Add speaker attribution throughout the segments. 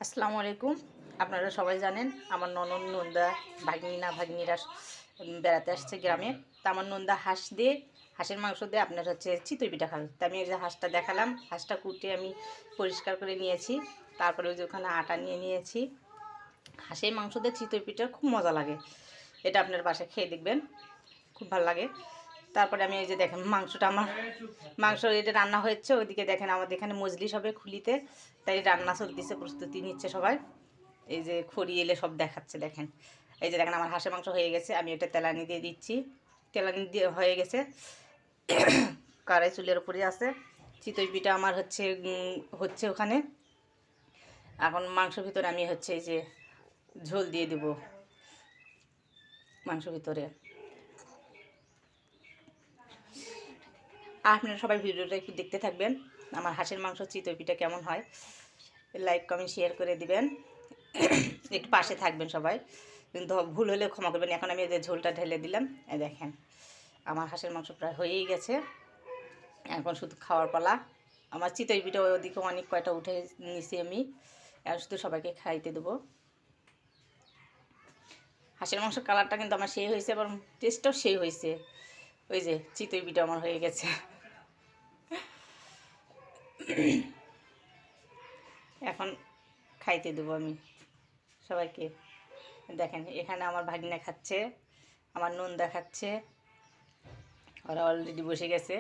Speaker 1: আসসালামু আলাইকুম। আপনারা সবাই জানেন আমার ননদ নন্দা ভাগ্নিরা বেড়াতে আসছে গ্রামে। তা আমার নন্দা হাঁসের মাংস দিয়ে আপনার হচ্ছে চিতই পিঠা খাবে। তা আমি এই যে হাঁসটা দেখালাম, হাঁসটা কুটে আমি পরিষ্কার করে নিয়েছি। তারপরে ওই যে ওখানে আটা নিয়ে নিয়েছি। হাঁসের মাংস দিয়ে চিতই পিঠা খুব মজা লাগে, এটা আপনার বাসায় খেয়ে দেখবেন, খুব ভালো লাগে। তারপরে আমি এই যে দেখেন মাংস এটা রান্না হয়েছে। ওইদিকে দেখেন আমাদের এখানে মজলিস হবে খুলিতে, তাই রান্না চলতেছে, প্রস্তুতি নিচ্ছে সবাই। এই যে খড়ি এলে সব দেখাচ্ছে দেখেন। এই যে দেখেন আমার হাঁসের মাংস হয়ে গেছে, আমি এটা তেলানি দিয়ে দিচ্ছি। তেলানি দিয়ে হয়ে গেছে, কড়াই চুলের উপরে আছে। চিতই পিঠা আমার হচ্ছে ওখানে। এখন মাংসের ভিতরে আমি হচ্ছে এই যে ঝোল দিয়ে দেব মাংসের ভিতরে। আপনারা সবাই ভিডিওটা একটু দেখতে থাকবেন, আমার হাঁসের মাংস চিতই পিঠা কেমন হয়। লাইক কমেন্ট শেয়ার করে দিবেন, একটু পাশে থাকবেন সবাই, কিন্তু ভুল হলে ক্ষমা করবেন। এখন আমি এদের ঝোলটা ঢেলে দিলাম। দেখেন আমার হাঁসের মাংস প্রায় হয়েই গেছে, এখন শুধু খাওয়ার পালা। আমার চিতই পিঠা ওদিকে অনেক কয়টা উঠে নিছি আমি, আর শুধু সবাইকে খাইতে দেবো। হাঁসের মাংসের কালারটা কিন্তু আমার সেই হয়েছে, এবং টেস্টটাও সেই হয়েছে। ওই যে চিতই পিঠা আমার হয়ে গেছে। এখন খাইতে দেবো আমি সবাইকে। দেখেন এখানে আমার ভাগিনা খাচ্ছে, আমার নন্দা খাচ্ছে, ওরা অলরেডি বসে গেছে।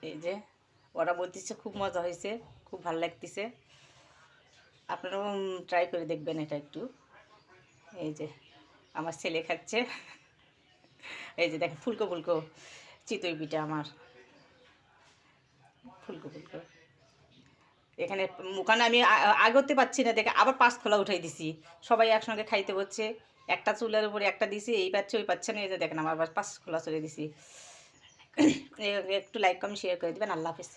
Speaker 1: এই যে ওরা বলতেছে খুব মজা হয়েছে, খুব ভালো লাগতেছে। আপনারাও ট্রাই করে দেখবেন এটা একটু। এই যে আমার ছেলে খাচ্ছে। এই যে দেখেন ফুলকো ফুলকো চিতই পিঠা আমার, ফুলকো ফুলকো। এখানে ওখানে আমি আগতে পাচ্ছি না দেখে আবার পাঁচ খোলা উঠাই দিছি, সবাই একসঙ্গে খাইতে বসছে। একটা চুলের উপরে একটা দিছি, এই পাচ্ছে ওই পাচ্ছে না। এই যে দেখেন আমার আবার পাঁচ খোলা চলে দিছি। একটু লাইক কমেন্ট শেয়ার করে দেবেন। আল্লাহ হাফিজ।